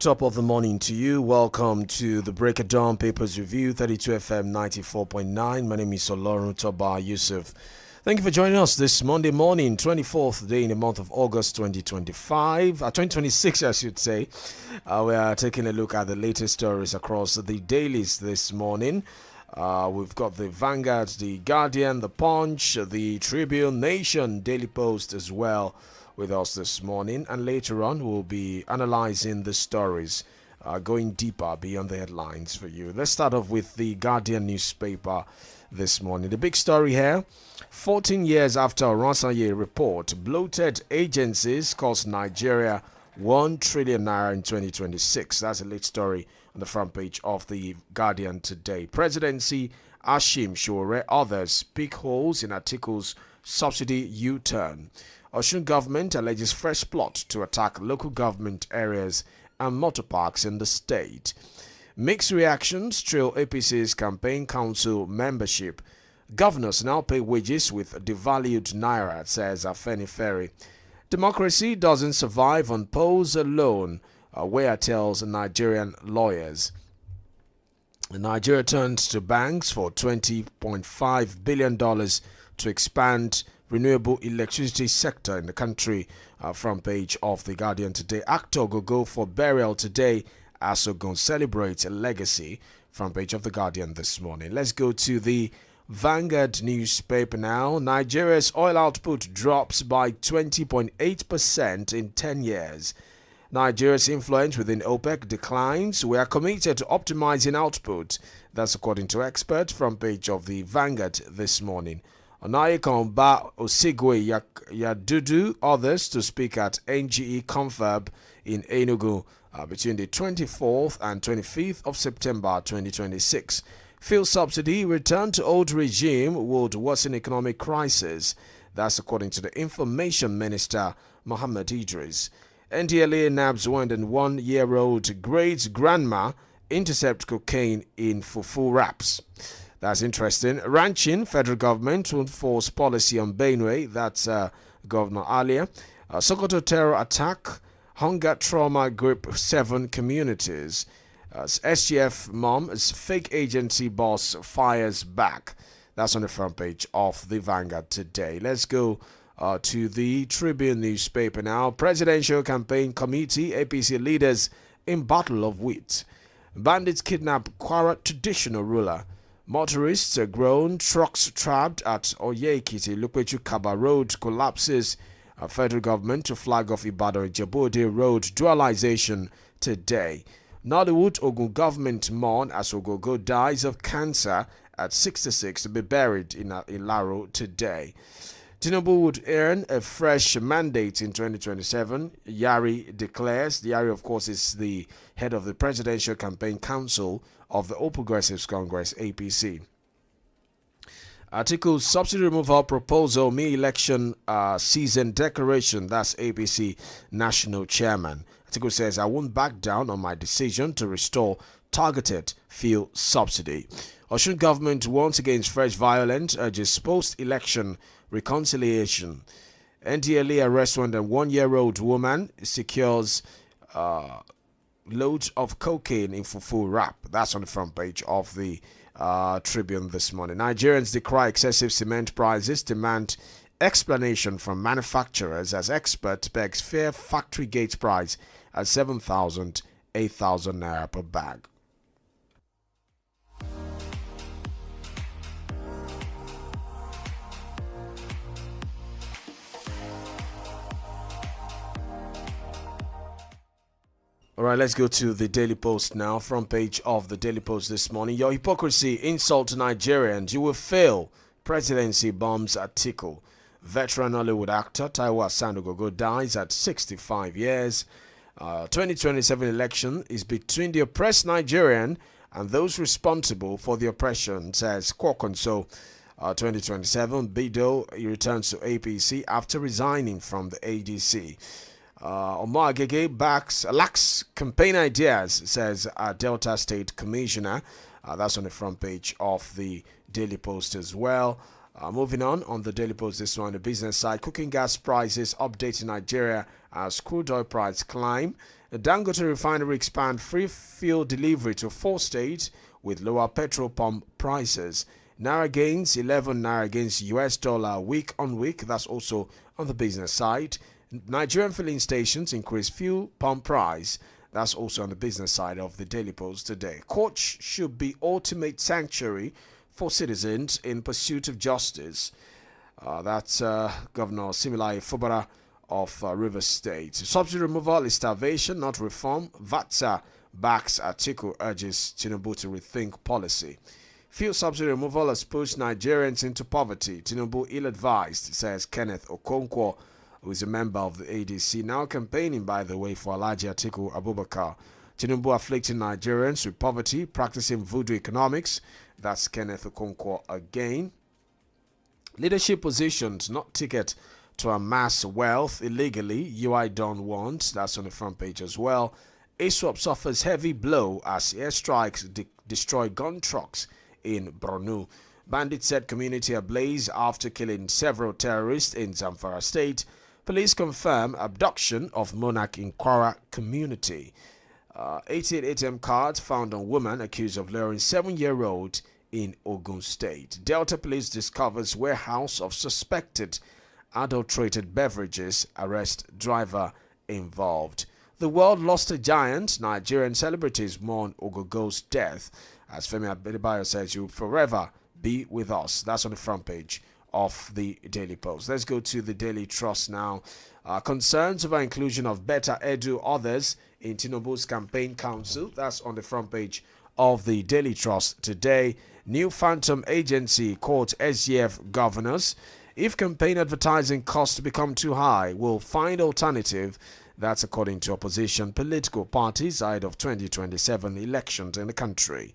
Top of the morning to you. Welcome to the Break of Dawn Papers Review, 32 FM 94.9. My name is OLORUNTOBA YUSUF. Thank you for joining us this Monday morning, 24th day in the month of August 2026, I should say. We are taking a look at the latest stories across the dailies this morning. We've got the Vanguard, the Guardian, the Punch, the Tribune, Nation, Daily Post as well with us this morning, and later on we'll be analyzing the stories, going deeper beyond the headlines for you. Let's start off with the Guardian newspaper this morning. The big story here: 14 years after Oronsaye report, bloated agencies cost Nigeria 1 trillion naira in 2026. That's a late story on the front page of the Guardian today. Presidency, Ashim Shore, others pick holes in articles subsidy U-turn. Osun government alleges fresh plot to attack local government areas and motor parks in the state. Mixed reactions trail APC's campaign council membership. Governors now pay wages with devalued naira, says Afenifere. Democracy doesn't survive on polls alone, Where tells Nigerian lawyers. Nigeria turns to banks for $20.5 billion to expand renewable electricity sector in the country. Front page of the Guardian today. Actor go for burial today as Ogun celebrates a legacy. Front page of the Guardian this morning. Let's go to the Vanguard newspaper now. Nigeria's oil output drops by 20.8% in 10 years. Nigeria's influence within OPEC declines. We are committed to optimizing output. That's according to experts. Front page of the Vanguard this morning. Onayekan Osigwe Yadudu, others to speak at NGE Confab in Enugu between the 24th and 25th of September 2026. Fuel subsidy return to old regime would worsen economic crisis. That's according to the Information Minister Mohammed Idris. NDLA nabs 101-year-old great grandma intercept cocaine in fufu wraps. That's interesting. Ranching, federal government will force policy on Benue. That's Governor Alia. Sokoto terror attack, hunger trauma grip 7 communities. SGF mom as fake agency boss fires back. That's on the front page of the Vanguard today. Let's go to the Tribune newspaper now. Presidential campaign committee, APC leaders in battle of wit. Bandits kidnap Kwara traditional ruler. Motorists are grown, trucks trapped at Oyekiti Lupechu Kaba Road collapses. Federal government to flag off Ibadan Jabode Road dualization today. Nollywood Ogun government mourn as Ogogo dies of cancer at 66 to be buried in Ilaro today. Tinubu would earn a fresh mandate in 2027, Yari declares. Yari, of course, is the head of the Presidential Campaign Council of the All Progressives Congress, APC. Article subsidy removal proposal, election season declaration. That's APC National Chairman. Article says, I won't back down on my decision to restore targeted fuel subsidy. Osun government warns against fresh violence, urges post-election reconciliation. NDLA arrests 101-year-old woman, secures loads of cocaine in fufu wrap. That's on the front page of the Tribune this morning. Nigerians decry excessive cement prices, demand explanation from manufacturers as expert begs fair factory gate price at 7,000, 8,000 naira per bag. All right, let's go to the Daily Post now. Front page of the Daily Post this morning. Your hypocrisy, insult to Nigerians. You will fail. Presidency bombs Atiku. Veteran Hollywood actor Taiwo Asandogogo dies at 65 years. 2027 election is between the oppressed Nigerian and those responsible for the oppression, says Kwakonso. 2027, Bido returns to APC after resigning from the ADC. Omar Agege lacks campaign ideas, says Delta State Commissioner. That's on the front page of the Daily Post as well. Moving on the Daily Post this one, the business side, cooking gas prices update in Nigeria as crude oil price climb. The Dangote refinery expand free fuel delivery to 4 states with lower petrol pump prices. Naira gains 11 naira against US dollar week on week. That's also on the business side. Nigerian filling stations increase fuel pump price. That's also on the business side of the Daily Post today. Courts should be ultimate sanctuary for citizens in pursuit of justice. That's Governor Similaye Fubara of Rivers State. Subsidy removal is starvation, not reform. VATSA backs Atiku, urges Tinubu to rethink policy. Fuel subsidy removal has pushed Nigerians into poverty. Tinubu ill-advised, says Kenneth Okonkwo, who is a member of the ADC, now campaigning, by the way, for Alhaji Atiku Abubakar. Tinubu afflicting Nigerians with poverty, practicing voodoo economics. That's Kenneth Okonkwo again. Leadership positions, not ticket to amass wealth illegally, UI Don wants. That's on the front page as well. ASWAP suffers heavy blow as airstrikes destroy gun trucks in Borno. Bandits set community ablaze after killing several terrorists in Zamfara State. Police confirm abduction of monarch in Kwara community. 88 ATM cards found on woman accused of luring 7-year-old in Ogun State. Delta Police discovers warehouse of suspected adulterated beverages, arrest driver involved. The world lost a giant. Nigerian celebrities mourn Ogogo's death. As Femi Adebayo says, you'll forever be with us. That's on the front page of the Daily Post. Let's go to the Daily Trust now. Concerns over inclusion of Better Edu others in Tinubu's campaign council. That's on the front page of the Daily Trust today. New phantom agency courts SGF governors. If campaign advertising costs become too high, we'll find alternative. That's according to opposition political parties ahead of 2027 elections in the country.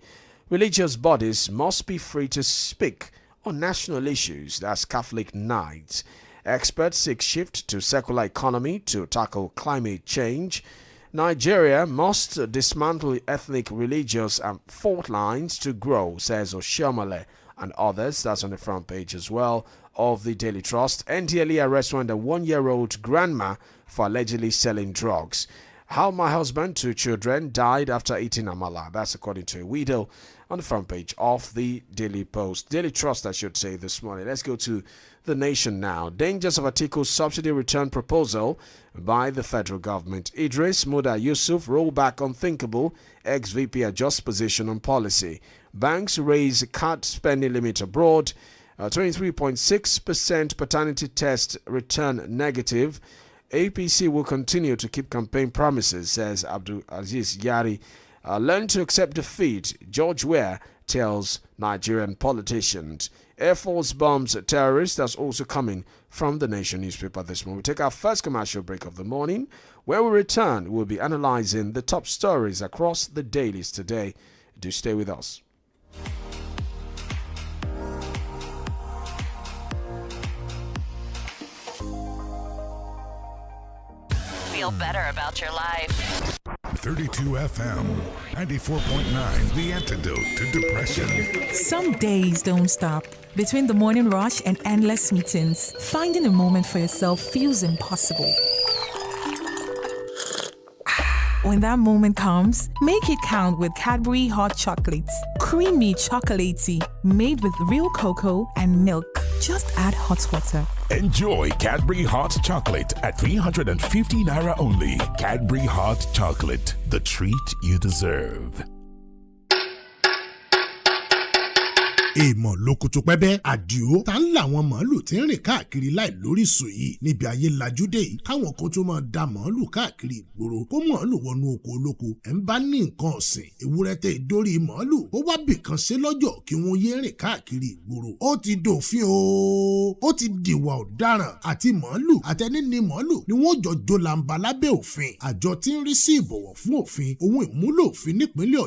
Religious bodies must be free to speak on national issues. That's Catholic Nights. Experts seek shift to secular economy to tackle climate change. Nigeria must dismantle ethnic, religious and fault lines to grow, says Oshiomhole and others. That's on the front page as well of the Daily Trust. NTLE arrests one 1-year-old grandma for allegedly selling drugs. How my husband, 2 children, died after eating amala. That's according to a widow on the front page of the Daily Post. Daily Trust, I should say, this morning. Let's go to The Nation now. Dangers of Atiku's subsidy return proposal by the federal government. Idris Muda Yusuf roll back unthinkable. Ex-VP adjusts position on policy. Banks raise card spending limit abroad. 23.6% paternity test return negative. APC will continue to keep campaign promises, says Abdul Aziz Yari. Learn to accept defeat, George Weah tells Nigerian politicians. Air Force bombs terrorists. That's also coming from The Nation newspaper this morning. We take our first commercial break of the morning. Where we return, we'll be analyzing the top stories across the dailies today. Do stay with us. Feel better about your life. 32 FM, 94.9, the antidote to depression. Some days don't stop. Between the morning rush and endless meetings, finding a moment for yourself feels impossible. When that moment comes, make it count with Cadbury Hot Chocolates. Creamy chocolatey, made with real cocoa and milk. Just add hot water. Enjoy Cadbury Hot Chocolate at 350 Naira only. Cadbury Hot Chocolate, the treat you deserve. èèmọ̀ lóko tó pẹ́bẹ́ àdìo tá ń làwọn màálù tí ń rìn káàkiri láì lóríṣìí yìí níbi ayé lajúdé yìí káwọn kan tó máa da màálù káàkiri ìgboro kó màálù wọnú oko olóko ẹ̀ ń bá ní nǹkan ọ̀sìn ewúrẹ́ tẹ ìdórí màálù ó wá bìkan ṣe lọ́jọ́ kí wọ́n yé rìn káàkiri ìgboro ó ti dòfin ó ti dìwà ọ̀daràn àti màálù àtẹni ní màálù ni wọ́n jọ jó làǹbà lábẹ́ òfin àjọ tí ń rí sí ìbọ̀wọ̀ fún òfin ohun ìmúlò òfin nípínlẹ̀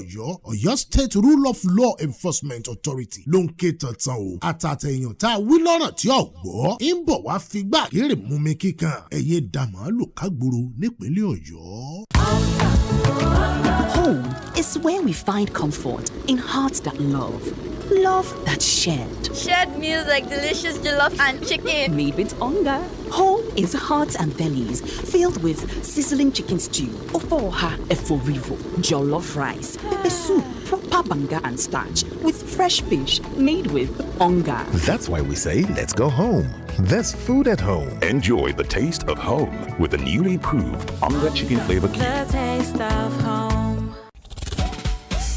Ọ̀yọ́ State Rule of Law Enforcement Authority ló ń ké tantan o àtàtẹ̀yàn tá a wí lọ́rọ̀ tí ò gbọ́ ń bọ̀ wá figbá kéré mú mi kíkan ẹ̀yẹ dà màálù kágboro nípínlẹ̀ Ọ̀yọ́. Home is where we find comfort in hearts that love. Love that's shared. Shared meals like delicious jollof and chicken. Made with hunger. Home is hearts and bellies filled with sizzling chicken stew, ofoha eforivo, jollof rice, pepper soup, proper banga and starch, with fresh fish made with onga. That's why we say, let's go home. There's food at home. Enjoy the taste of home with the newly improved Onga Chicken Flavor Cube. The taste of home.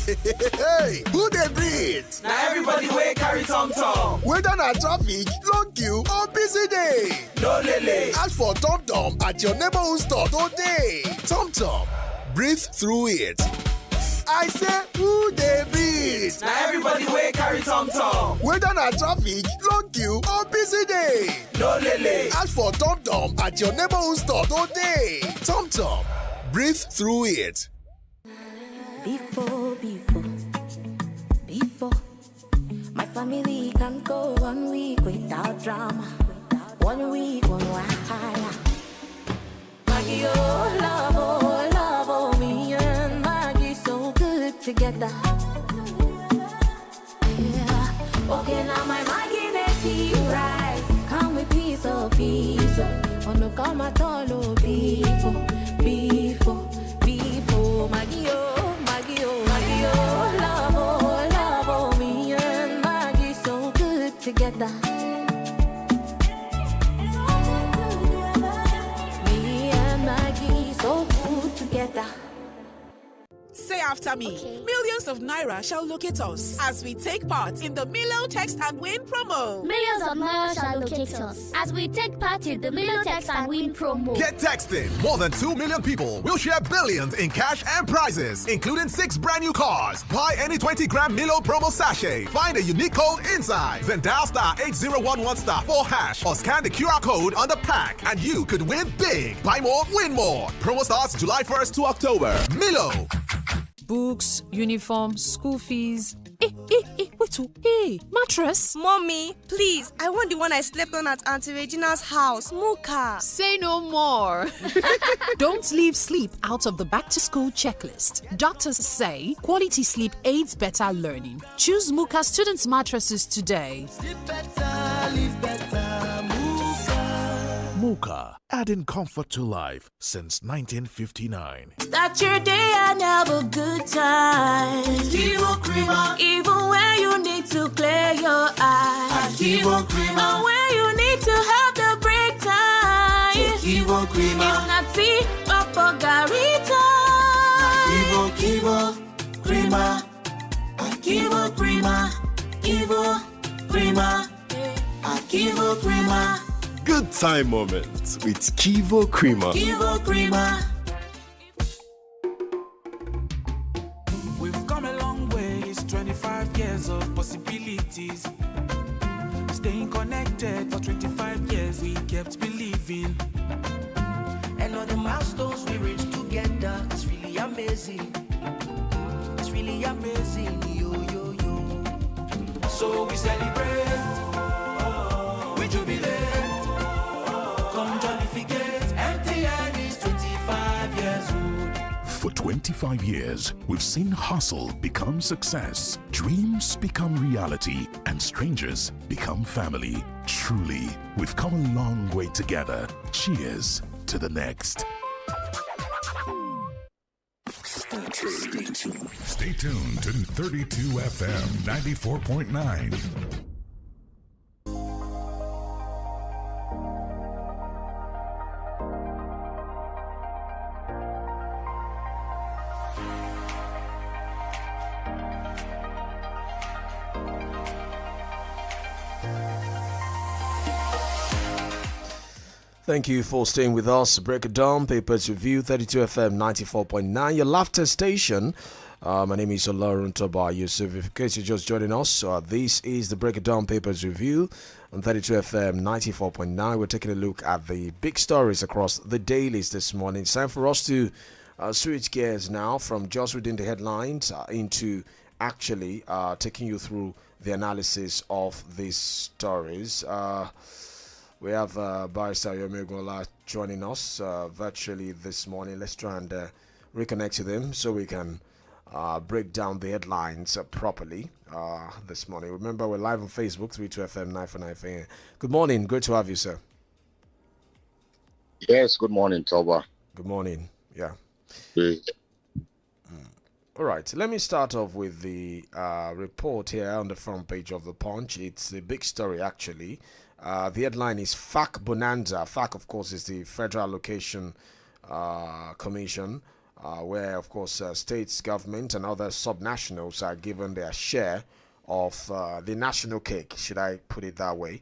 Hey, who they breathe? Now everybody will carry tom-tom. Whether na traffic, long queue, or busy day. No lele. Ask for tom-tom at your neighborhood store today. Tom-tom, breathe through it. I say, who they breathe? Now everybody will carry tom-tom. Whether na traffic, long queue, or busy day. No lele. Ask for tom-tom at your neighborhood store today. Tom-tom, breathe through it. Before, my family can go 1 week without drama. 1 week, one wahala. Maggie, love, oh, me and Maggie so good together. Yeah. Okay, now my Maggie, they keep right. Come with piece of peace. Oh, no, come at all, oh, before, Maggie, love, oh, me and Maggie so good together. Me and Maggie so good together. Say after me. Okay. Millions of naira shall locate us as we take part in the Milo Text and Win promo. Millions of naira shall locate us as we take part in the Milo Text and Win promo. Get texting. More than 2 million people will share billions in cash and prizes, including 6 brand new cars. Buy any 20-gram Milo promo sachet. Find a unique code inside. Then dial star 8011 star 4 hash or scan the QR code on the pack and you could win big. Buy more, win more. Promo starts July 1st to October. Milo. Books, uniform, school fees. Hey, mattress. Mommy, please, I want the one I slept on at Auntie Regina's house, Muka. Say no more. Don't leave sleep out of the back-to-school checklist. Doctors say quality sleep aids better learning. Choose Muka students' mattresses today. Sleep better, live better, Muka. Muka, adding comfort to life since 1959. Start your day and have a good time. Kivo Krima. Even when you need to clear your eyes. Kivo Krima. Or when you need to have the break time. Kivo Krima. If not tea, Papa Garita. Kivo Krima. Kivo Krima. Kivo Krima. Kivo Krima. Good time moments with Kivo Krima. Kivo Krima. We've come a long way. It's 25 years of possibilities. Staying connected for 25 years, we kept believing. And all the milestones we reached together, it's really amazing. It's really amazing, yo. So we celebrate, we jubilate. Come jollificate, MTN is 25 years old. For 25 years, we've seen hustle become success, dreams become reality, and strangers become family. Truly, we've come a long way together. Cheers to the next. Stay tuned to 32 FM 94.9. Thank you for staying with us. Break it down. Papers Review, 32 FM 94.9. Your laughter station. My name is OLORUNTOBA, YUSUF. In case you're just joining us, this is the Break It Down Papers Review on 32 FM 94.9. We're taking a look at the big stories across the dailies this morning. It's time for us to switch gears now from just reading the headlines into actually taking you through the analysis of these stories. We have Barrister Yomi joining us virtually this morning. Let's try and reconnect with him so we can break down the headlines properly this morning. Remember, we're live on Facebook, 32FM 949. Good morning. Great to have you, sir. Yes, good morning, Toba. Good morning. Yeah. Good. All right. Let me start off with the report here on the front page of the Punch. It's a big story, actually. The headline is FAC Bonanza. FAC, of course, is the Federal Allocation Commission, where, of course, states, government, and other subnationals are given their share of the national cake, should I put it that way,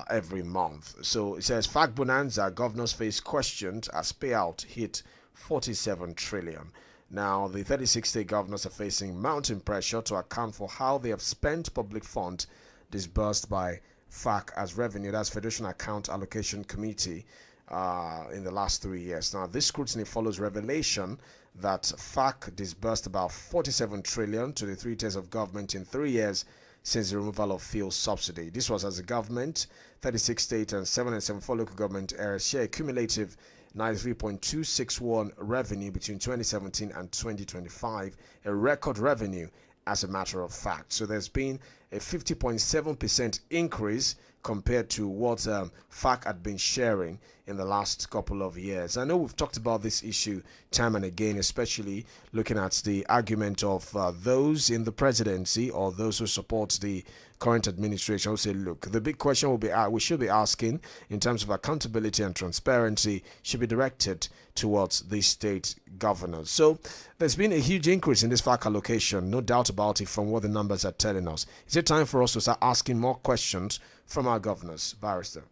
every month. So it says FAC Bonanza, governors face questions as payout hit 47 trillion. Now, the 36 state governors are facing mounting pressure to account for how they have spent public funds disbursed by FAC as revenue, that's Federation Account Allocation Committee, in the last 3 years. Now, this scrutiny follows revelation that FAC disbursed about 47 trillion to the three tiers of government in 3 years since the removal of fuel subsidy. This was as the government, 36 state and 774 local government areas share a cumulative 93.261 revenue between 2017 and 2025, a record revenue as a matter of fact. So there's been a 50.7% increase compared to what FAC had been sharing in the last couple of years. I know we've talked about this issue time and again, especially looking at the argument of those in the presidency or those who support the current administration who say, look, the big question will be we should be asking in terms of accountability and transparency should be directed towards the state governors. So there's been a huge increase in this FAC allocation, no doubt about it, from what the numbers are telling us. Is it time for us to start asking more questions from our governors, Barrister?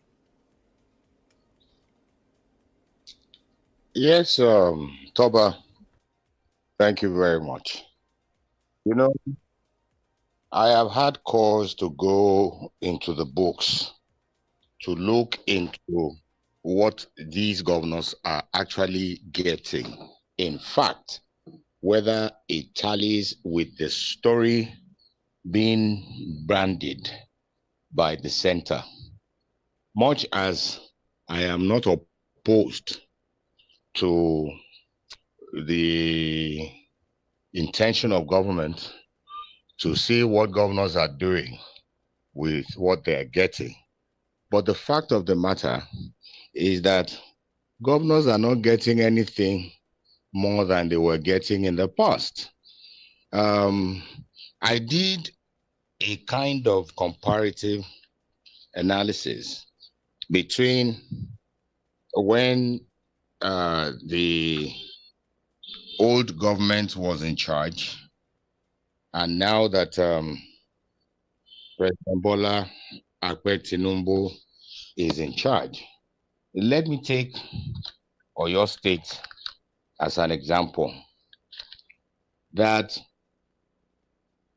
Yes, Toba, thank you very much. You know, I have had cause to go into the books to look into what these governors are actually getting. In fact, whether it tallies with the story being branded by the center. Much as I am not opposed to the intention of government to see what governors are doing with what they are getting. But the fact of the matter is that governors are not getting anything more than they were getting in the past. I did a kind of comparative analysis between when the old government was in charge and now that President Bola Ahmed Tinubu is in charge. Let me take Oyo State as an example. That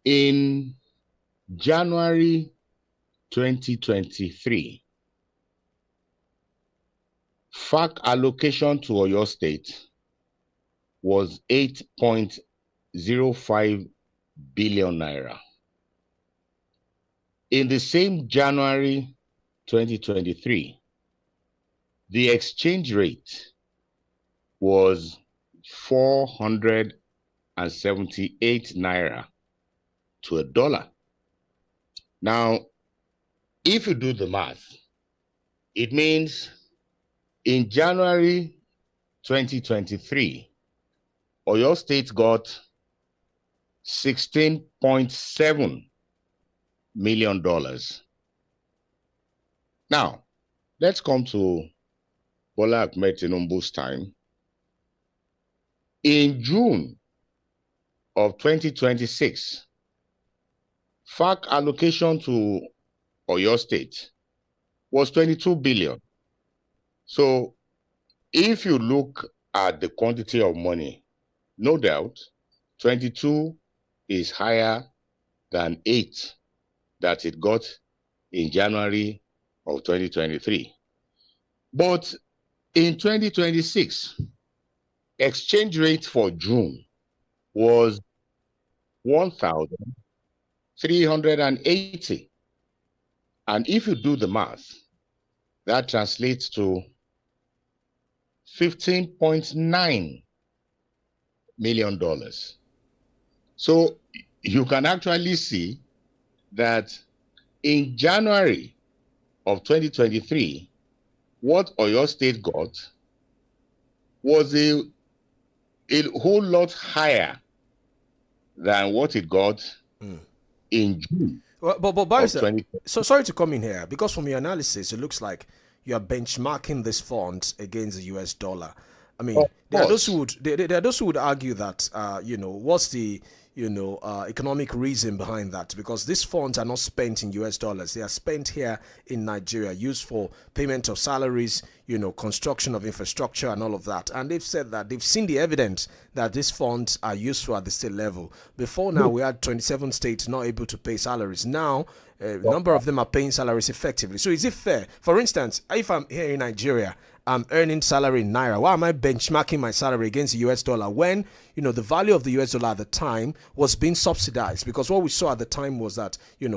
in January 2023, FAC allocation to Oyo State was 8.05 billion naira. In the same January 2023, the exchange rate was 478 naira to a dollar. Now, if you do the math, it means in January 2023, Oyo State got $16.7 million. Now, let's come to Bola Ahmed Tinubu's time. In June of 2026, FAC allocation to Oyo State was 22 billion. So if you look at the quantity of money, no doubt 22 is higher than 8 that it got in January of 2023. But in 2026, exchange rate for June was 1,380. And if you do the math, that translates to $15.9 million. So you can actually see that in January of 2023, what Oyo State got was a whole lot higher than what it got in June. Well, but Barrister, so sorry to come in here, because from your analysis, it looks like you are benchmarking this fund against the US dollar. I mean, there are those who would argue that what's the economic reason behind that, because these funds are not spent in US dollars. They are spent here in Nigeria, used for payment of salaries, construction of infrastructure and all of that. And they've said that they've seen the evidence that these funds are useful at the state level. Before now, we had 27 states not able to pay salaries. Now, a number of them are paying salaries effectively. So is it fair? For instance, if I'm here in Nigeria, I'm earning salary in Naira, why am I benchmarking my salary against the US dollar when, the value of the US dollar at the time was being subsidized? Because what we saw at the time was that, the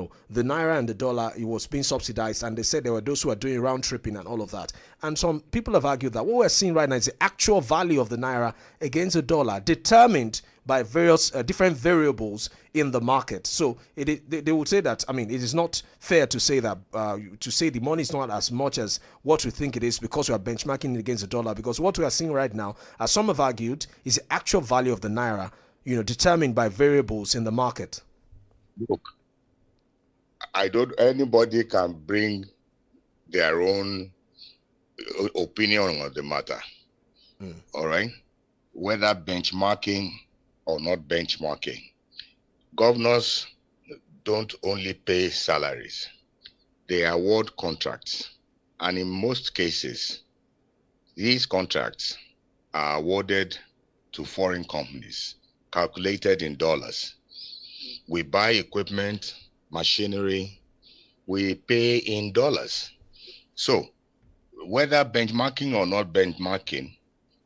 Naira and the dollar, it was being subsidized, and they said there were those who were doing round tripping and all of that. And some people have argued that what we're seeing right now is the actual value of the Naira against the dollar determined by various different variables in the market. So they would say that, it is not fair to say that the money is not as much as what we think it is because we are benchmarking it against the dollar, because what we are seeing right now, as some have argued, is the actual value of the Naira, determined by variables in the market. Look, anybody can bring their own opinion on the matter. All right? Whether benchmarking or not benchmarking. Governors don't only pay salaries. They award contracts. And in most cases, these contracts are awarded to foreign companies, calculated in dollars. We buy equipment, machinery, we pay in dollars. So, whether benchmarking or not benchmarking,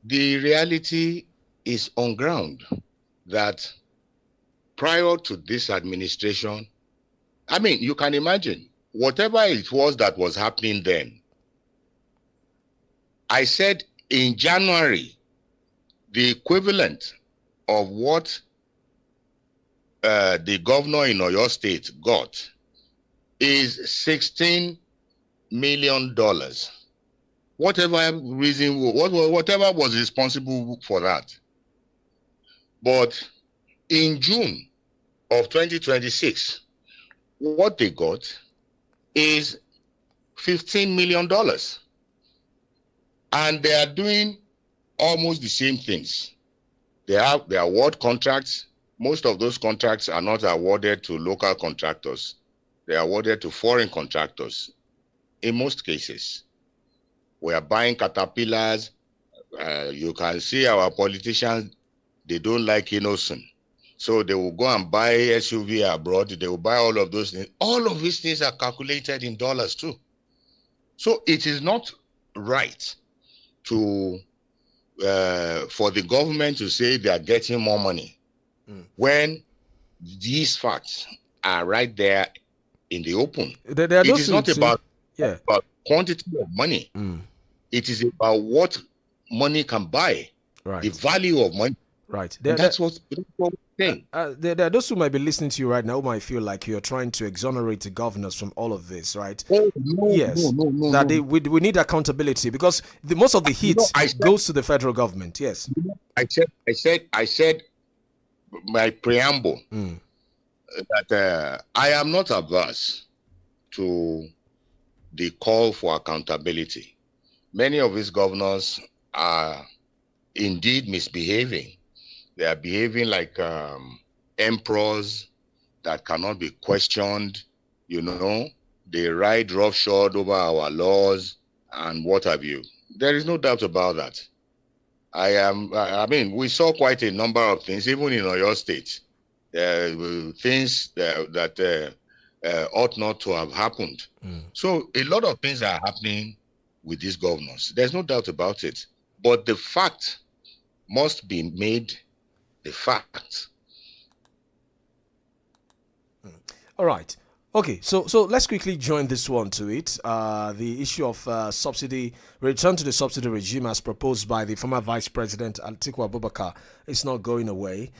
the reality is on ground that prior to this administration, you can imagine whatever it was that was happening then. I said in January, the equivalent of what the governor in Oyo State got is $16 million. Whatever reason, whatever was responsible for that. But in June of 2026, what they got is $15 million. And they are doing almost the same things. They award contracts. Most of those contracts are not awarded to local contractors. They are awarded to foreign contractors in most cases. We are buying caterpillars. You can see our politicians, they don't like innocent. So they will go and buy SUV abroad. They will buy all of those things. All of these things are calculated in dollars too. So it is not right to for the government to say they are getting more money when these facts are right there in the open. It is not about quantity of money. It is about what money can buy, the value of money. Right. That's what we're saying. There are those who might be listening to you right now who might feel like you're trying to exonerate the governors from all of this, right? Oh, no, yes. No. We need accountability because most of the heat goes to the federal government. Yes. I said my preamble that I am not averse to the call for accountability. Many of these governors are indeed misbehaving. They are behaving like emperors that cannot be questioned. They ride roughshod over our laws and what have you. There is no doubt about that. We saw quite a number of things, even in Oyo State, things that ought not to have happened. So a lot of things are happening with these governors. There's no doubt about it. But the fact must be made the fact. All right. Okay, so let's quickly join this one to it. The issue of subsidy, return to the subsidy regime as proposed by the former Vice President Atiku Abubakar is not going away.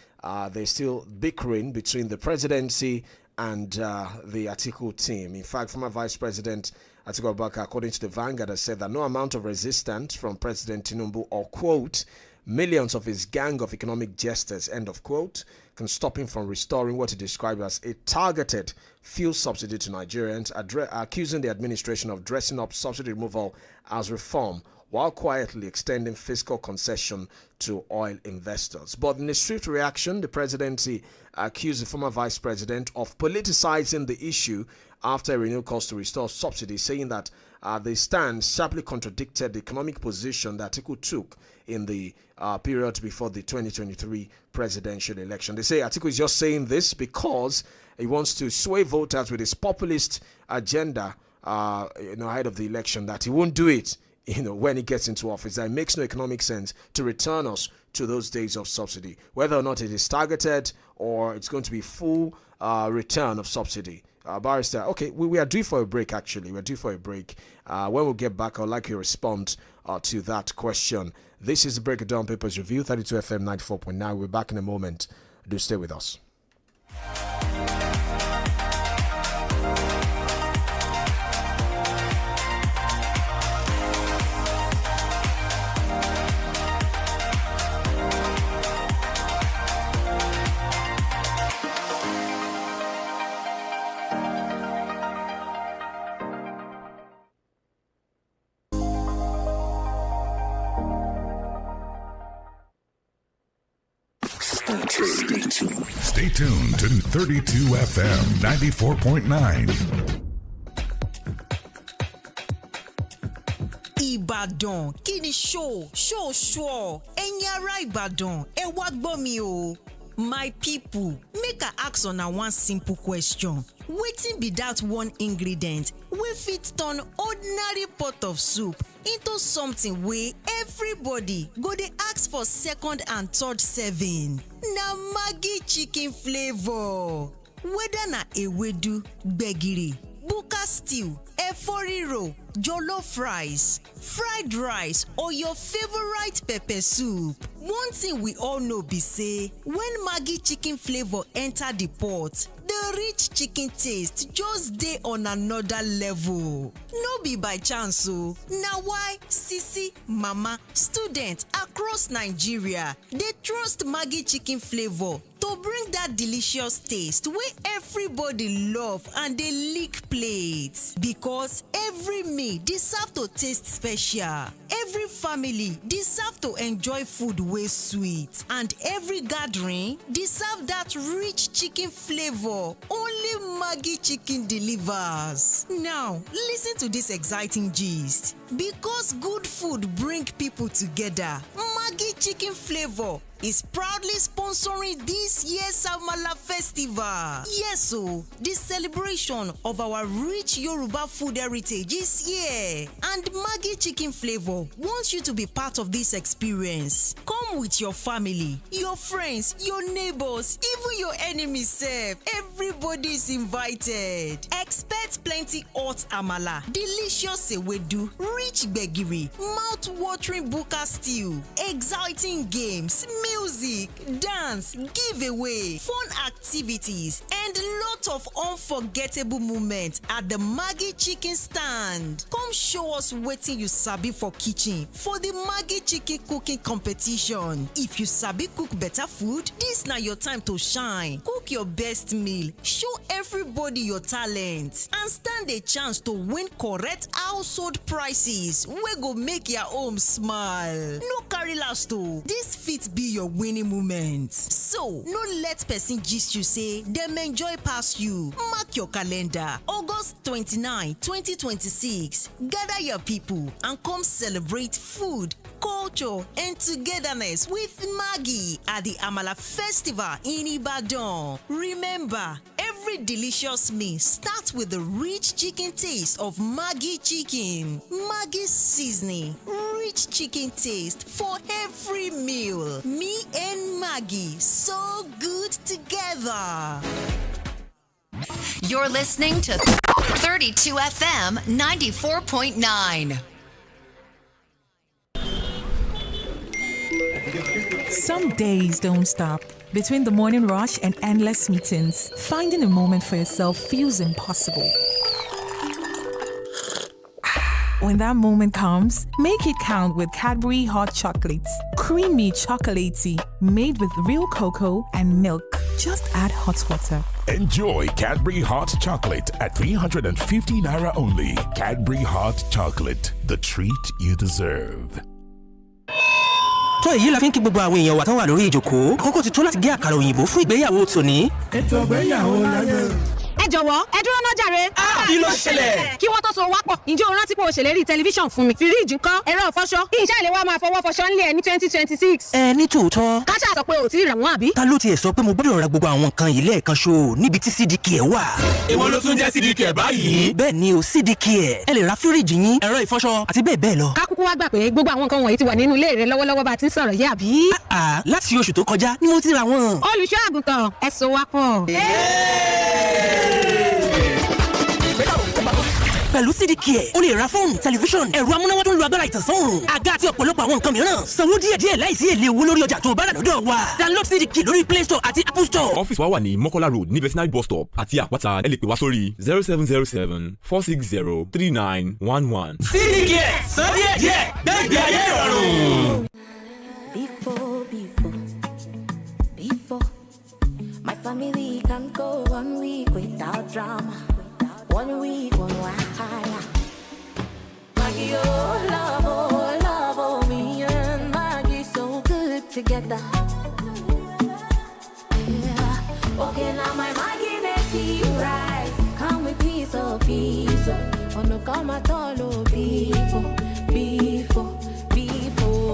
There's still bickering between the presidency and the Atiku team. In fact, former Vice President Atiku Abubakar, according to the Vanguard, has said that no amount of resistance from President Tinubu or, quote, millions of his gang of economic jesters, end of quote, can stop him from restoring what he described as a targeted fuel subsidy to Nigerians, accusing the administration of dressing up subsidy removal as reform while quietly extending fiscal concession to oil investors. But in a swift reaction, the presidency accused the former vice president of politicizing the issue after a renewed calls to restore subsidy, saying that the stand sharply contradicted the economic position that Atiku took in the period before the 2023 presidential election. They say Atiku is just saying this because he wants to sway voters with his populist agenda ahead of the election, that he won't do it when he gets into office. That it makes no economic sense to return us to those days of subsidy, whether or not it is targeted or it's going to be full return of subsidy. Barrister, okay, we are due for a break, actually. We're due for a break. When we get back, I'd like you to respond to that question. This is the Break It Down Papers Review, 32 FM 94.9. We're back in a moment. Do stay with us. Stay tuned to 32 FM 94.9. Ìbàdàn, kí ni show ẹ̀yin ará Ìbàdàn, ẹ wá gbọ́ mi o. My people, make I ask una one simple question. Wetin be that one ingredient wey fit turn ordinary pot of soup into something wey everybody go dey ask for second and third serving? Na Maggi chicken flavor. Whether na ewedu, gbegiri, buka stew, efo riro, jollof rice, fried rice, or your favorite pepper soup. One thing we all know be say, when Maggi chicken flavor enter the pot, the rich chicken taste just dey on another level. No be by chance o. Na why sisi, mama, students across Nigeria dey trust Maggi chicken flavor to bring that delicious taste wey everybody love and dey lick plates. Because every meal deserve to taste special, every family deserve to enjoy food wey sweet, and every gathering deserve that rich chicken flavor only Maggi chicken delivers. Now, listen to this exciting gist. Because good food bring people together, Maggi chicken flavor is proudly sponsoring this year's Amala Festival. Yes, so the celebration of our rich Yoruba food heritage is here, and Maggi chicken flavor wants you to be part of this experience. Come with your family, your friends, your neighbors, even your enemies sef. Everybody is invited. Expect plenty hot amala, delicious ewedu, rich gbegiri, mouth-watering buka stew, exciting games, music, dance, giveaway, fun activities, and lot of unforgettable moments at the Maggi chicken stand. Come show us wetin you sabi for kitchen for the Maggi chicken cooking competition. If you sabi cook better food, this na your time to shine. Cook your best meal, show everybody your talent, and stand a chance to win correct household prizes wey go make your home smile. No carry last o. This fit be your winning moment. So, no let person gist you say dem enjoy pass you. Mark your calendar. August 29, 2026. Gather your people and come celebrate food, culture, and togetherness with Maggi at the Amala Festival in Ibadan. Remember, every delicious meal starts with the rich chicken taste of Maggi chicken. Maggi seasoning, rich chicken taste for every meal. Me and Maggi, so good together. You're listening to 32 FM 94.9. Some days don't stop. Between the morning rush and endless meetings, finding a moment for yourself feels impossible. When that moment comes, make it count with Cadbury Hot Chocolates. Creamy chocolatey, made with real cocoa and milk. Just add hot water. Enjoy Cadbury Hot Chocolate at 350 Naira only. Cadbury Hot Chocolate, the treat you deserve. tó èyí la fi ń kí gbogbo àwọn èèyàn wa tán wà lórí ìjókòó àkókò ti tó láti gé àkàrà òyìnbó fún ìgbéyàwó tòní. ètò ìgbéyàwó láyé. ẹ jọ̀wọ́ ẹ dúró náà jàre. kí ló ṣẹlẹ̀? kí wọ́n tó so wá pọ̀ ǹjẹ́ o rántí pé o ṣèlérí tẹlifíṣàn fún mi fíríìjì ńkọ́ ẹ̀rọ ìfọṣọ kí iṣẹ́ ìléwọ́ máa fọwọ́ fọṣọ ńlẹ̀ ní 2026. ní tòótọ́. káṣá sọ pé ò tí ì rà wọ́n àbí. ta ló tiẹ̀ sọ pé mo gbọ́dọ̀ ra gbogbo àwọn nǹkan yìí lẹ́ẹ̀kan ṣo níbi tí CDK wà. èwo ló tún jẹ́ CDK báyìí. bẹ́ẹ̀ ni o CDK ẹ lè ra fíríìjì yín ẹ̀rọ ìfọṣọ àti bẹ́ẹ̀ bẹ́ẹ̀ lọ. ká kúkú wá gbà pé gbogbo àwọn nǹkan wọ̀nyí ti wà nínú ilé rẹ lọ́wọ́lọ́wọ́ bá a ti ń sọ̀rọ̀ yìí àbí. láti oṣù tó kọjá ni mo ti ra wọn. olùṣọ́ àgùntàn ẹ so wá pọ̀. pẹ̀lú CDK o lè ra fóònù tẹlifíṣọ̀n ẹ̀rọ amúnáwá tó ń lo agbára ìtànsán àga àti ọ̀pọ̀lọpọ̀ àwọn nǹkan mìíràn sanwó díẹ̀díẹ̀ láìsí èlé owó lórí ọjà tó bá rà lọ́dọ̀ wa download CDK lórí Play Store àti Apple Store. ọ́fíìsì wa wà ní Mọ́kọ́lá road ní Vetinary bus stop àti àpáta ẹ lè pè wá sórí 0707-460-3911. CDK sọ díẹ̀díẹ̀ gbẹ́gbẹ́ ayé ìrọ̀rùn. Before, my family can go 1 week without drama. 1 week, one wahala. Maggie, oh, love, oh, me and Maggie so good together. Yeah. Okay, now my Maggie, make it right. Come with piece of peace. Oh, no, come at all, oh, before.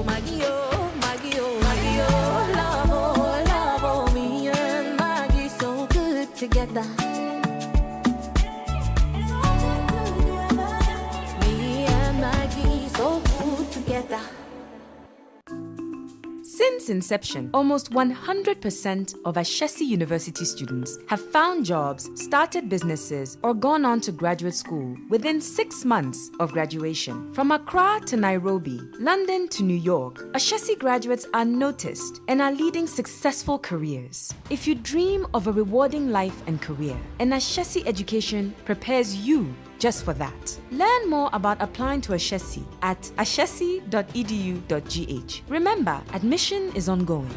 Maggie, oh, love, oh, me and Maggie so good together. Since inception, almost 100% of Ashesi University students have found jobs, started businesses, or gone on to graduate school within 6 months of graduation. From Accra to Nairobi, London to New York, Ashesi graduates are noticed and are leading successful careers. If you dream of a rewarding life and career, an Ashesi education prepares you just for that. Learn more about applying to Ashesi at ashesi.edu.gh. Remember, admission is ongoing.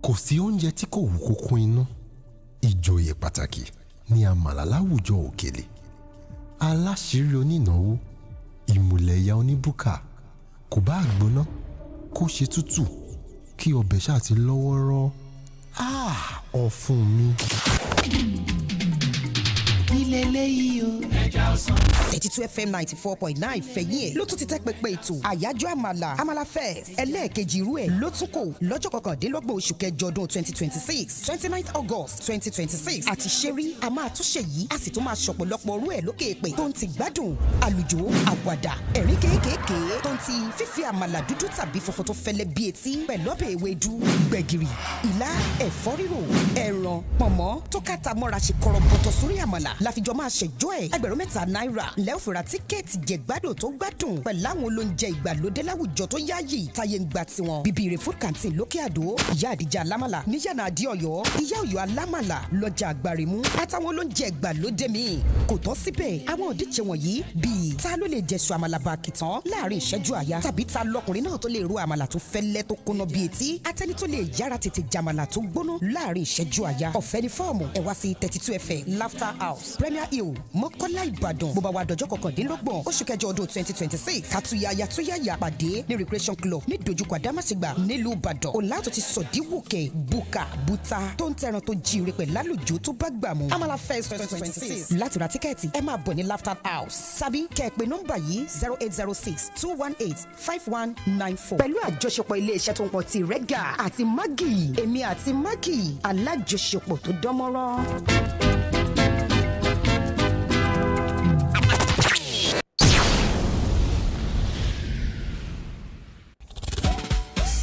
Kò sí oúnjẹ tí kò wú kókó inú. Ìjòyè pàtàkì ni àmàlà láwùjọ òkèlè. Aláṣírí onínáwó, ìmùlẹ̀ya oníbùkà, kò bá gbóná, kó ṣe tútù, kí ọbẹ̀ ṣáà ti lọ́wọ́rọ́. Ọ̀fun mi. Ilé eléyìí o. Ẹja ọsàn. 32 FM 94.9 fẹ̀yìn ẹ̀ ló tún ti tẹ́ pẹpẹ ètò àyájọ́ àmàlà fest ẹlẹ́ẹ̀kejì irú ẹ̀ ló tún kò lọ́jọ́ kọkàndínlọ́gbọ̀n oṣù kẹjọ ọdún 2026 29 August 2026 àti ṣẹ́rí a máa tún ṣe yìí a sì tún máa ṣọ̀pọ̀lọpọ̀ orú ẹ̀ lókè èpè tó ń ti gbádùn àlùjò àwàdà ẹ̀rín kéékèèké tó ń ti fífi àmàlà dúdú tàbí funfun tó fẹ́lẹ́ bí etí pẹ̀lú ọbẹ̀ ewédú gbẹ̀gìrì ìlà ẹ̀fọ́ rírò ẹran pọ̀nmọ́ tó kàtà mọ́ra ṣe kọ̀rọ̀bọ̀tọ̀ sórí àmàlà láfijọ́ máa ṣẹjọ́ ẹ̀ ẹgbẹ̀rún mẹ́ta náírà lẹ́ òfìrà tíkẹ́ẹ̀tì jẹ̀gbádùn tó gbádùn pẹ̀lú àwọn olóúnjẹ ìgbàlódé láwùjọ tó yáàyè táyé ń gba tiwọn bíbí food canteen lókè àdó ìyá àdìjà alámàlà níyànà àdí ọ̀yọ́ ìyá ọ̀yọ́ alámàlà lọ́jà àgbàrìmú àtàwọn olóúnjẹ ìgbàlódé míì kò tán síbẹ̀ àwọn òdíje wọ̀nyí bíi ta ló lè jẹ̀sù àmàlà bàkìtàn láàrin ìṣẹ́jú àyà tàbí ta lọkùnrin náà tó lè ro àmàlà tó fẹ́lẹ́ tó kóná bíi etí àtẹni tó lè yára tètè jàmàlà tó gbóná láàrin ìṣẹ́jú àyà ọ̀fẹ́ ni fọ́ọ̀mù ẹ wá sí 32 FM Laughter House Premier Hill Mọ́kọ́lá Ìbàdàn bó bá wà dọjọ́ kọkàndínlọ́gbọ̀n oṣù kẹjọ ọdún 2026 kàtúyàyà túyàyà pàdé ní Recreation Club ní dojúkọ Àdámàsìgbà nílùú Ìbàdàn ọ̀làtò ti sọ̀díwòkè bùkà bùtà tó ń tẹran tó jíire pẹ̀lú àlùjò tó bá gbà mú Amala Fest 2026 láti ra tíkẹ́ẹ̀tì ẹ máa bọ̀ ní Laughter House tàbí kẹ́ ẹ pè nọ́mbà yìí 0806-218-5194 pẹ̀lú àjọṣepọ̀ iléeṣẹ́ tó ń pọ̀ ti Rẹ́gà àti Maggi èmi àti Maggi alájọṣepọ̀ tó dánmọ́rán.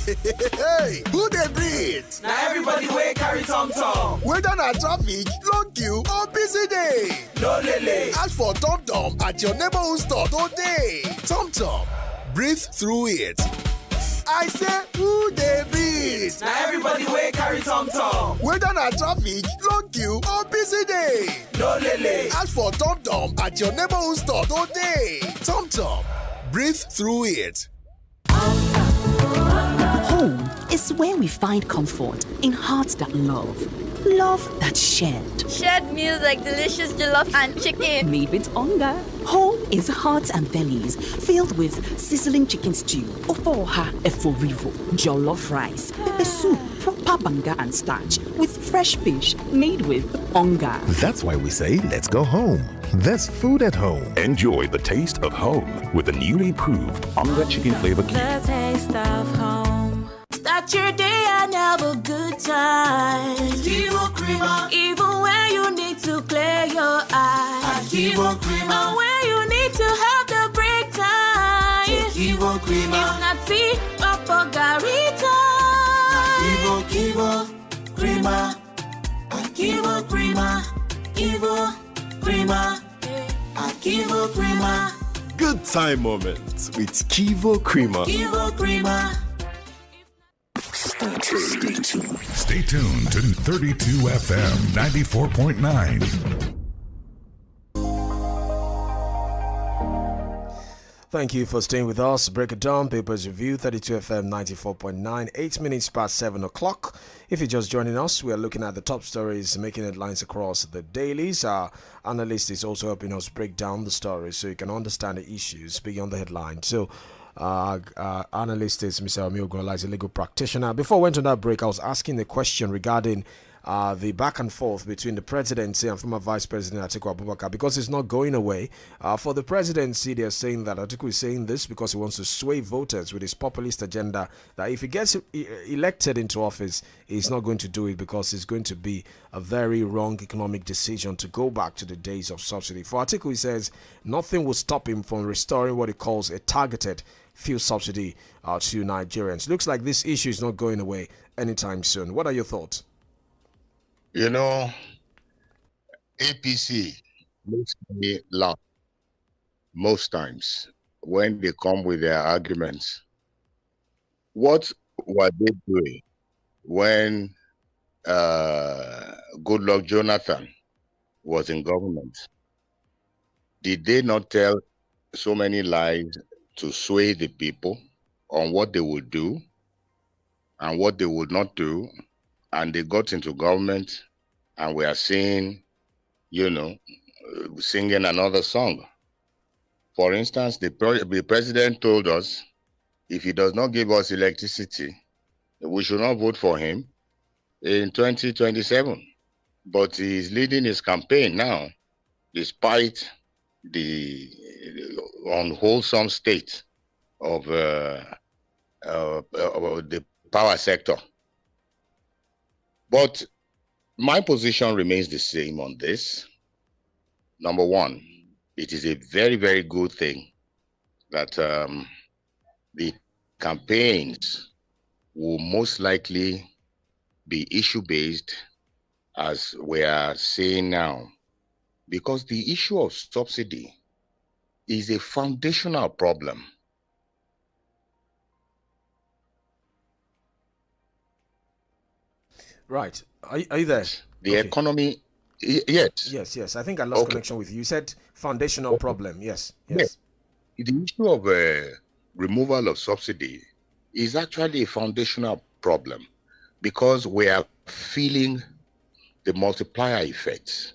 Hey, who dey breathe? Now everybody wey carry tom tom. Whether na traffic, long queue or busy day. No lele. Ask for Tom Tom at your neighborhood store today. Tom Tom, breathe through it. I say, who they beat? Now everybody wey carry tom tom. Whether na traffic, long queue, or busy day. No lele. Ask for Tom Tom at your neighborhood store today. Tom Tom, breathe through it. Home is where we find comfort in hearts that love. Love that's shared. Shared meals like delicious jollof and chicken. Made with hunger. Home is hearts and bellies filled with sizzling chicken stew, ofoha eforivo, jollof rice, pepper soup, proper banga and starch with fresh fish made with hunger. That's why we say, let's go home. There's food at home. Enjoy the taste of home with the newly improved Onga Chicken Flavor Cube. The taste of home. Start your day and have a good time. Kivo Krima. Even when you need to clear your eyes. Kivo Krima. Or when you need to have the break time. Kivo Krima. If not tea, Papa Garita. Kivo Krima. Kivo Krima. Kivo Krima. Kivo Krima. Good time moments with Kivo Krima. Kivo Krima. Stay tuned to 32 FM 94.9. Thank you for staying with us. Break it down. Papers Review, 32 FM 94.9, 8 minutes past 7 o'clock. If you're just joining us, we are looking at the top stories making headlines across the dailies. Our analyst is also helping us break down the stories so you can understand the issues beyond the headline. So, analyst is Mr. Omiyogunla, is a legal practitioner. Before I went on that break, I was asking a question regarding the back and forth between the presidency and former Vice President Atiku Abubakar, because it's not going away. For the presidency, they're saying that Atiku is saying this because he wants to sway voters with his populist agenda, that if he gets elected into office, he's not going to do it because it's going to be a very wrong economic decision to go back to the days of subsidy. For Atiku, he says nothing will stop him from restoring what he calls a targeted fuel subsidy to Nigerians. Looks like this issue is not going away anytime soon. What are your thoughts? You know, APC makes me laugh most times when they come with their arguments. What were they doing when Goodluck Jonathan was in government? Did they not tell so many lies to sway the people on what they would do and what they would not do? And they got into government, and we are seeing, singing another song. For instance, the president told us if he does not give us electricity, we should not vote for him in 2027. But he is leading his campaign now, despite the unwholesome state of the power sector. But my position remains the same on this. Number one, it is a very, very good thing that the campaigns will most likely be issue-based, as we are saying now, because the issue of subsidy is a foundational problem. Right. Are you there? The economy, yes. Yes. I think I lost connection with you. You said foundational problem. Yes. The issue of removal of subsidy is actually a foundational problem because we are feeling the multiplier effects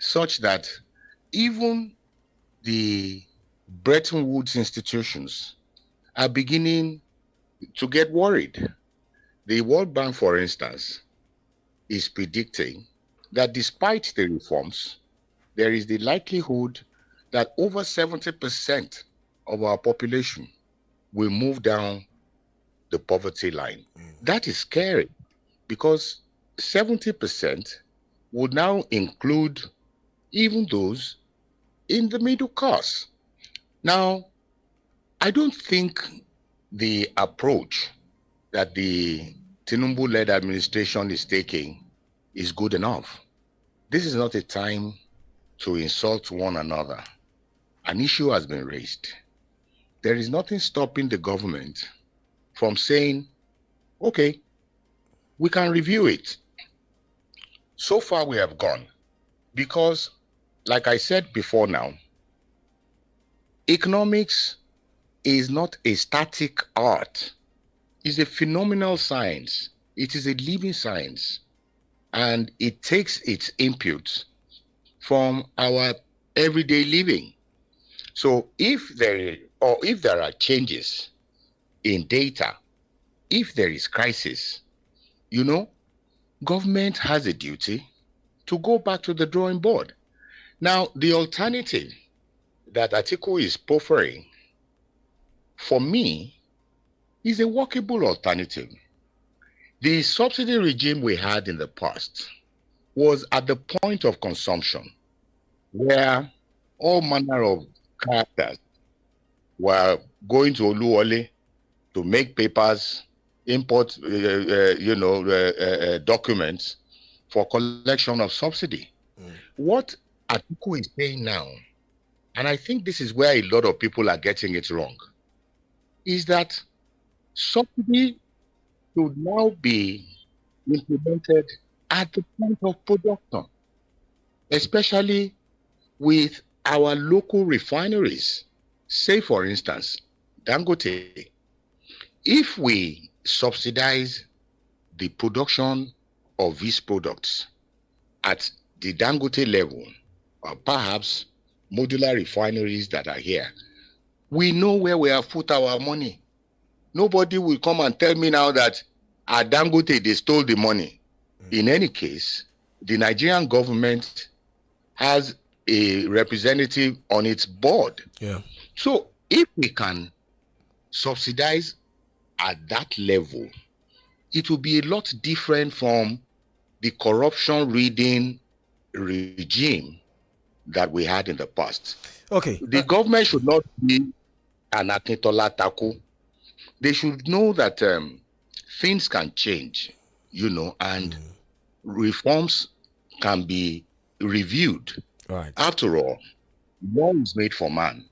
such that even the Bretton Woods institutions are beginning to get worried. The World Bank, for instance, is predicting that despite the reforms, there is the likelihood that over 70% of our population will move down the poverty line. That is scary because 70% would now include even those in the middle class. Now, I don't think the approach that the Tinubu-led administration is taking is good enough. This is not a time to insult one another. An issue has been raised. There is nothing stopping the government from saying, okay, we can review it. So far we have gone because, like I said before now, economics is not a static art. It's a phenomenal science. It is a living science. And it takes its input from our everyday living. So if there are changes in data, if there is crisis, government has a duty to go back to the drawing board. Now, the alternative that Atiku is proffering, for me, is a workable alternative. The subsidy regime we had in the past was at the point of consumption, where all manner of characters were going to Oluwole to make papers, import, documents for collection of subsidy. What Atiku is saying now, and I think this is where a lot of people are getting it wrong, is that subsidy should now be implemented at the point of production, especially with our local refineries. Say, for instance, Dangote. If we subsidize the production of these products at the Dangote level, or perhaps modular refineries that are here, we know where we have put our money. Nobody will come and tell me now that at Dangote they stole the money. In any case, the Nigerian government has a representative on its board. Yeah. So if we can subsidize at that level, it will be a lot different from the corruption reading regime that we had in the past. Okay. The government should not be an Akintola Taku. They should know that things can change, and reforms can be reviewed. Right. After all, law is made for man,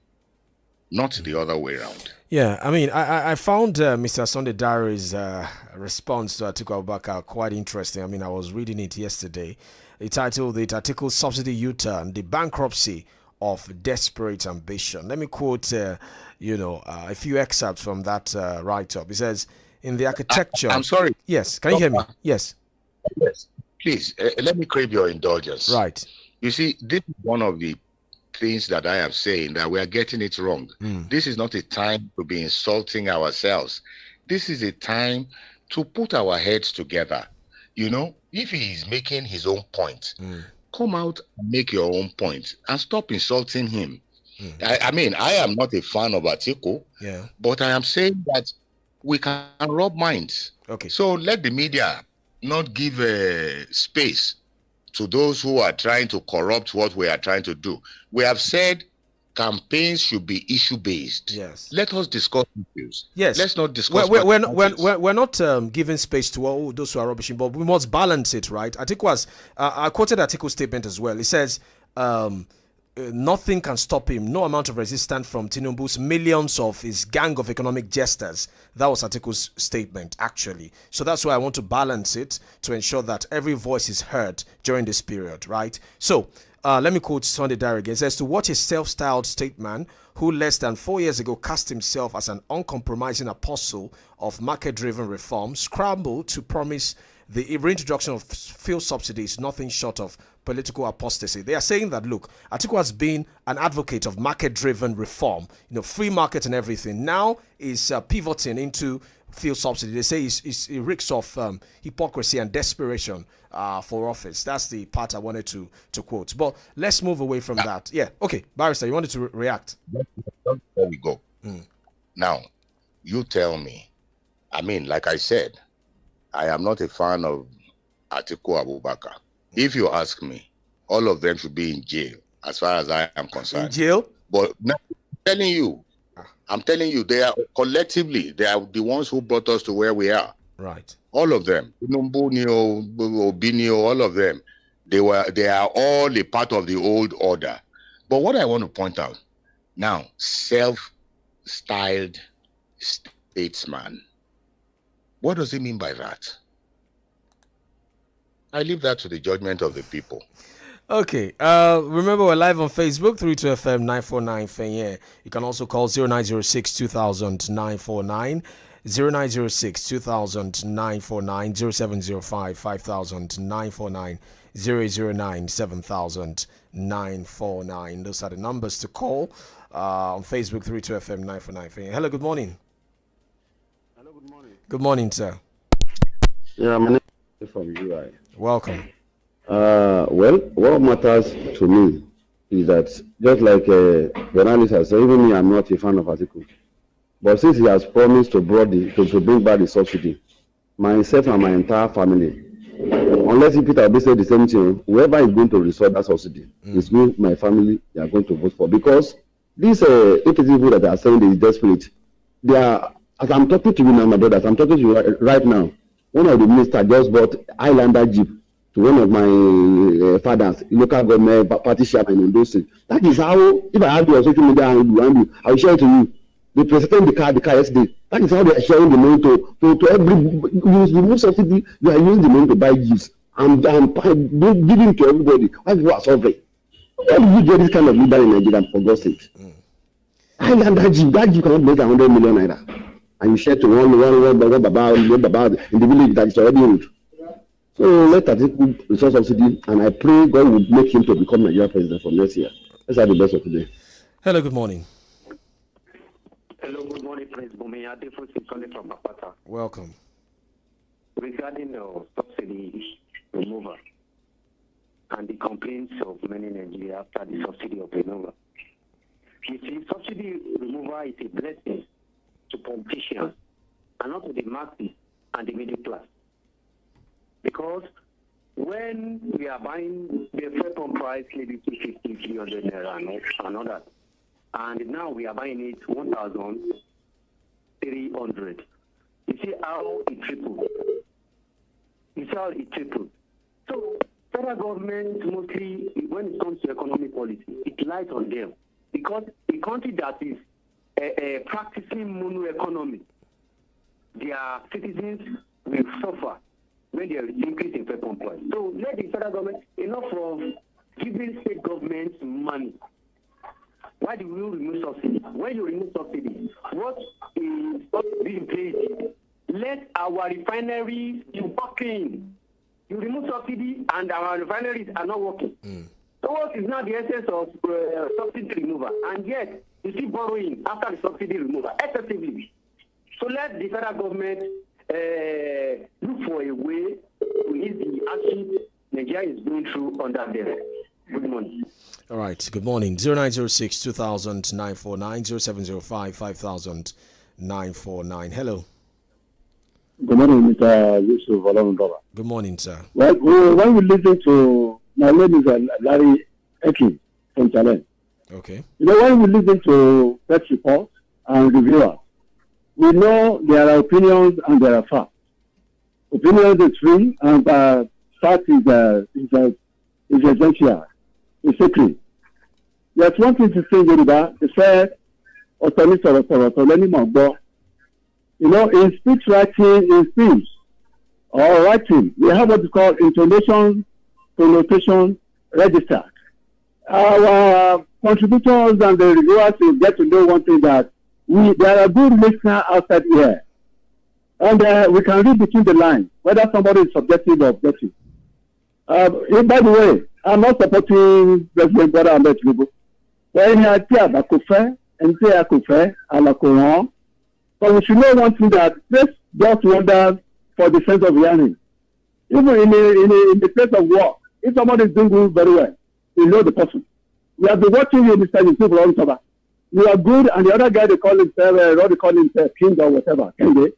not the other way around. Yeah, I mean, I found Mr. Sunday Diary's response to Atiku Abubakar quite interesting. I mean, I was reading it yesterday. It titled it Atiku Subsidy U-Turn, the Bankruptcy of Desperate Ambition. Let me quote, a few excerpts from that write-up. It says, in the architecture... I'm sorry. Yes, can you hear me? Yes. Yes, please, let me crave your indulgence. Right. You see, this is one of the things that I am saying, that we are getting it wrong. This is not a time to be insulting ourselves. This is a time to put our heads together. If he is making his own point, come out and make your own point and stop insulting him. I mean, I am not a fan of Atiku, but I am saying that we can rub minds. Okay. So let the media not give space to those who are trying to corrupt what we are trying to do. We have said campaigns should be issue-based. Yes. Let us discuss issues. Yes. Let's not discuss... We're not giving space to all those who are rubbishing, but we must balance it, right? I quoted Atiku's statement as well. It says, nothing can stop him. No amount of resistance from Tinubu's millions of his gang of economic jesters. That was Atiku's statement, actually. So that's why I want to balance it to ensure that every voice is heard during this period, right? So let me quote Sunday Diary again. It says, to watch a self-styled statesman who less than 4 years ago cast himself as an uncompromising apostle of market-driven reform, scramble to promise the reintroduction of fuel subsidies, nothing short of political apostasy. They are saying that, look, Atiku has been an advocate of market-driven reform, free market and everything. Now is pivoting into fuel subsidy. They say it reeks of hypocrisy and desperation for office. That's the part I wanted to quote. But let's move away from that. Yeah, okay. Barrister, you wanted to react? There we go. Now, you tell me. I mean, like I said, I am not a fan of Atiku Abubakar. If you ask me, all of them should be in jail, as far as I am concerned. In jail? But now, I'm telling you, they are collectively, they are the ones who brought us to where we are. Right. All of them, Tinubu, Obinio, all of them, they are all a part of the old order. But what I want to point out now, self-styled statesman, What does he mean by that? I leave that to the judgment of the people. Okay. Remember, we're live on Facebook, 32FM 949 Fenye. You can also call 0906 2000 949, 0906 2000 949, 0705 5000 949, 009 7000 949. Those are the numbers to call on Facebook, 32FM 949 Fenye. Hello, good morning. Hello, good morning. Good morning, sir. Yeah, my name is from UI. Welcome. Well, what matters to me is that just like the analyst has said, even me, I'm not a fan of Atiku. But since he has promised to bring back the subsidy, myself and my entire family, unless if Peter Obi said the same thing, whoever is going to restore that subsidy is me, my family, they are going to vote for. Because these people that are saying they is desperate, they are, as I'm talking to you now, my brothers, I'm talking to you right now. One of the ministers just bought Highlander Jeep to one of my fathers, local government party chairman in those things. That is how, if I have your social media and I will share it to you. They presented the car yesterday. That is how they are sharing the money to every, you remove subsidy, you are using the money to buy gifts. And giving to everybody. Why people are suffering? Why do you get this kind of leader in Nigeria, for God's sake? Highlander Jeep, that Jeep cannot make 100 million naira. And you share to one Baba in the village that is already old. So let Atiku restore subsidy, and I pray God will make him to become Nigeria president for next year. Let's have the best of today. Hello, good morning. Hello, good morning, Prince Bumi. Adefusi calling from Apata. Welcome. Regarding the subsidy removal and the complaints of many Nigerians after the subsidy of removal. You see, subsidy removal is a blessing to politicians and not to the masses and the middle class. Because when we are buying the fuel pump price, maybe 250, 300 naira and all that, and now we are buying it 1,300. You see how it tripled. So federal government mostly, when it comes to economic policy, it lies on them. Because a country that is practicing mono economy, their citizens will suffer when there is increase in fuel pump price. So let the federal government, enough of giving state governments money. Why do you remove subsidy? When you remove subsidy, what is being paid? Let our refineries be working. You remove subsidy and our refineries are not working. So what is now the essence of subsidy removal? And yet, you see borrowing after the subsidy removal, excessively. So let the federal government look for a way to ease the hardship Nigeria is going through under them. Good morning. All right, good morning. 0906 2000 949, 0705 5000 949. Hello. Good morning, Mr. YUSUF OLORUNTOBA. Good morning, sir. Well, when we listen to, my name is Larry Ekin from Challenge. Okay. You know, when we listen to press reports and reviewers, we know there are opinions and there are facts. Opinions is free and fact is essential. It's sacred. There's one thing to say, Yoruba. They said, you know, in speech writing, in speech or writing, we have what we call intonation, connotation, register. Our contributors and the reviewers will get to know one thing, that there are good listeners outside here. And we can read between the lines whether somebody is subjective or objective. By the way, I'm not supporting President Bola Ahmed Tinubu. But we should know one thing, that this just wonders for the sense of hearing. Even in the place of work, if somebody is doing good very well, you know the person. We have been watching you, Mr. YUSUF OLORUNTOBA. You are good, and the other guy, they call himself king or whatever, can they?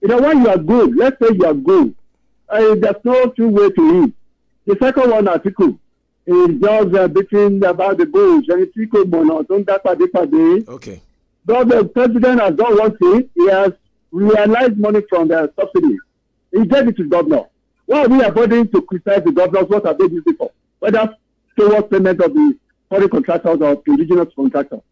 You know, when you are good, let's say you are good, there's no true way to eat. The second one, Atiku, is just between about the bush, and it's equal mono, don't that okay. But the president has done one thing. He has realized money from the subsidies. He gave it to the governor. Why are we avoiding to criticize the governors? What have they used it for? Whether towards payment of the foreign contractors or indigenous contractors.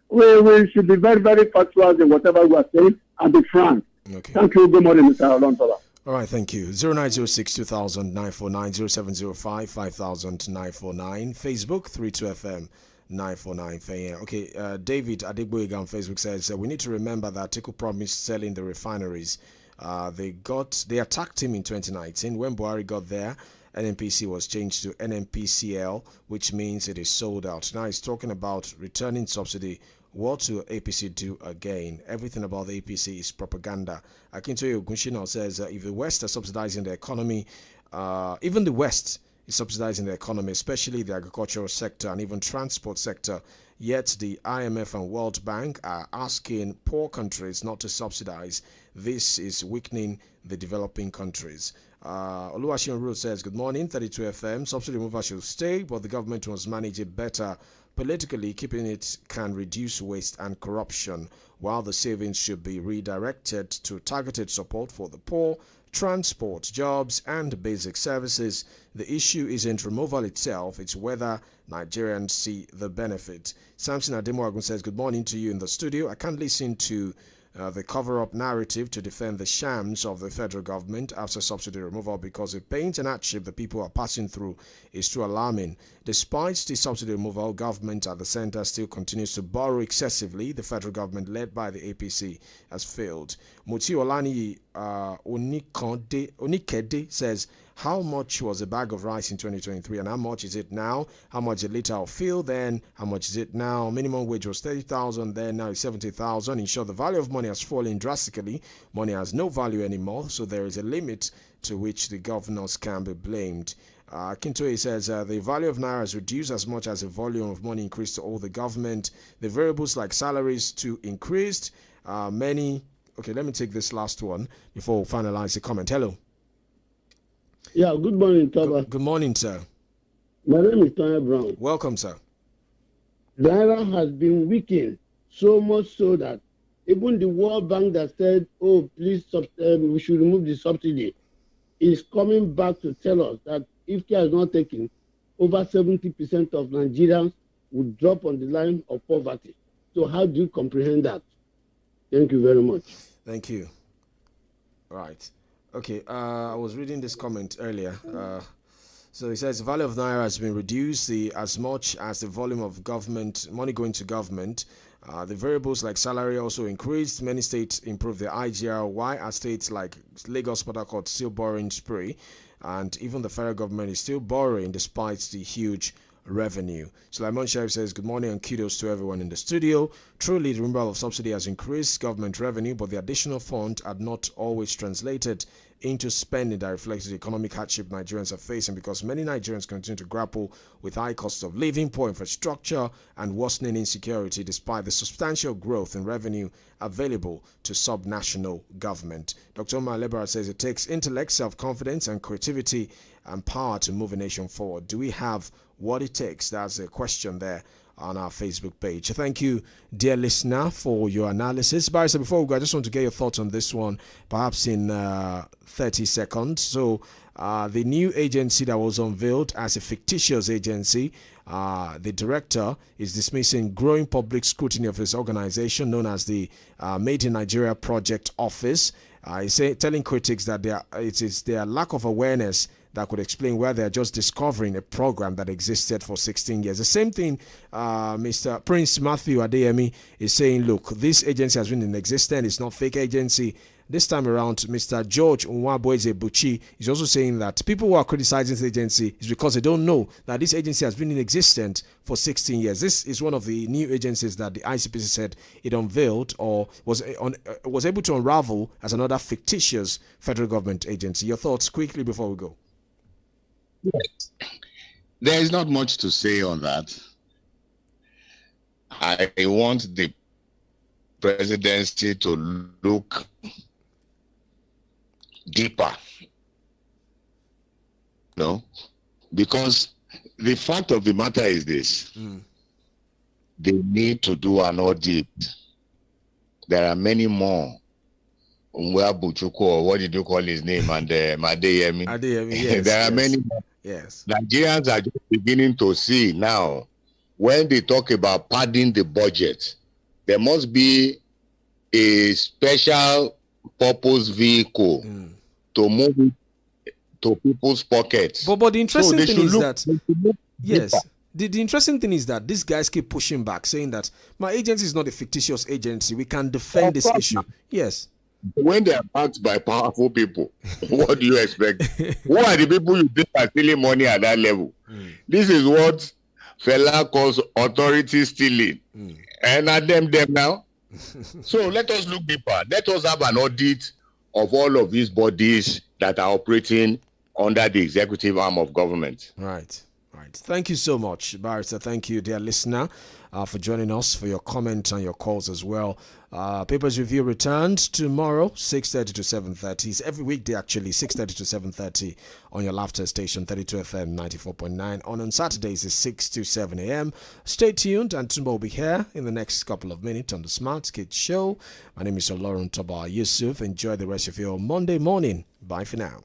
We should be very, very factual in whatever we are saying and be frank. Okay. Thank you. Good morning, Mr. Olontoba. All right, thank you. 0906 2000 949 0705 5000 949. Facebook 32FM 949. Okay, David Adegboyega on Facebook says we need to remember that Atiku promised selling the refineries. They attacked him in 2019 when Buhari got there. NNPC was changed to NNPCL, which means it is sold out. Now he's talking about returning subsidy. What will APC do again? Everything about the APC is propaganda. Akintoye Ogunshina says if the West are subsidizing the economy, even the West is subsidizing the economy, especially the agricultural sector and even transport sector. Yet the IMF and World Bank are asking poor countries not to subsidize. This is weakening the developing countries. Oluwaseun Road says, good morning, 32 FM. Subsidy removal should stay, but the government must manage it better. Politically, keeping it can reduce waste and corruption, while the savings should be redirected to targeted support for the poor, transport, jobs, and basic services. The issue isn't removal itself, it's whether Nigerians see the benefit. Samson Ademoagun says, good morning to you in the studio. I can't listen to the cover-up narrative to defend the shams of the federal government after subsidy removal because the pain and hardship the people are passing through is too alarming. Despite the subsidy removal, government at the center still continues to borrow excessively. The federal government, led by the APC, has failed. Muti Olani Onikedde says, how much was a bag of rice in 2023 and how much is it now? How much a liter of fuel then? How much is it now? Minimum wage was 30,000 then, now it's 70,000. In short, the value of money has fallen drastically. Money has no value anymore, so there is a limit to which the governors can be blamed. Kintoe says the value of naira has reduced as much as the volume of money increased to all the government. The variables like salaries too increased. Okay, let me take this last one before we finalize the comment. Hello. Yeah, good morning, Toba. Good morning, sir. My name is Tanya Brown. Welcome, sir. The naira has been weakened so much so that even the World Bank that said, oh, please, we should remove the subsidy, is coming back to tell us that if care is not taken, over 70% of Nigerians will drop on the line of poverty. So how do you comprehend that? Thank you very much. Thank you. Right. Okay, I was reading this comment earlier. So it says the value of naira has been reduced as much as the volume of government money going to government. The variables like salary also increased. Many states improved their IGR. Why are states like Lagos, Port Harcourt still borrowing spree? And even the federal government is still borrowing despite the huge revenue. Sulaiman Sharif says, good morning and kudos to everyone in the studio. Truly, the removal of subsidy has increased government revenue, but the additional fund had not always translated into spending that reflects the economic hardship Nigerians are facing because many Nigerians continue to grapple with high costs of living, poor infrastructure, and worsening insecurity despite the substantial growth in revenue available to subnational government. Dr. Omar Lebara says it takes intellect, self-confidence, and creativity and power to move a nation forward. Do we have what it takes? That's a question there on our Facebook page. Thank you, dear listener, for your analysis. Barrister, before we go, I just want to get your thoughts on this one, perhaps in 30 seconds. So, the new agency that was unveiled as a fictitious agency, the director is dismissing growing public scrutiny of his organization known as the Made in Nigeria Project Office. He's telling critics that it is their lack of awareness that could explain why they're just discovering a program that existed for 16 years. The same thing Mr. Prince Matthew Adeyemi is saying, look, this agency has been in existence, it's not fake agency. This time around, Mr. George Nwabueze Buchi is also saying that people who are criticizing this agency is because they don't know that this agency has been in existence for 16 years. This is one of the new agencies that the ICPC said it unveiled or was able to unravel as another fictitious federal government agency. Your thoughts quickly before we go. Yes. There is not much to say on that. I want the presidency to look deeper, because the fact of the matter is this: they need to do an audit. There are many more. Buchuko, what did you call his name? And Adeyemi. Adeyemi, yes. There are many more. Yes. Nigerians are just beginning to see now, when they talk about padding the budget, there must be a special purpose vehicle to move it to people's pockets. But the interesting thing is that yes, deeper. the interesting thing is that these guys keep pushing back, saying that my agency is not a fictitious agency. We can defend this issue. Yes. When they are backed by powerful people, what do you expect? Who are the people you think are stealing money at that level? This is what Fela calls authority stealing. And at them now. So let us look deeper. Let us have an audit of all of these bodies that are operating under the executive arm of government. Right. Thank you so much, Barrister. Thank you, dear listener, for joining us, for your comments and your calls as well. Papers Review returns tomorrow, 6:30 to 7:30. It's every weekday, actually, 6:30 to 7:30 on your laughter station, 32 FM 94.9. On Saturdays, it's 6 to 7 a.m. Stay tuned, and Tumba will be here in the next couple of minutes on the Smart Kids Show. My name is OLORUNTOBA YUSUF. Enjoy the rest of your Monday morning. Bye for now.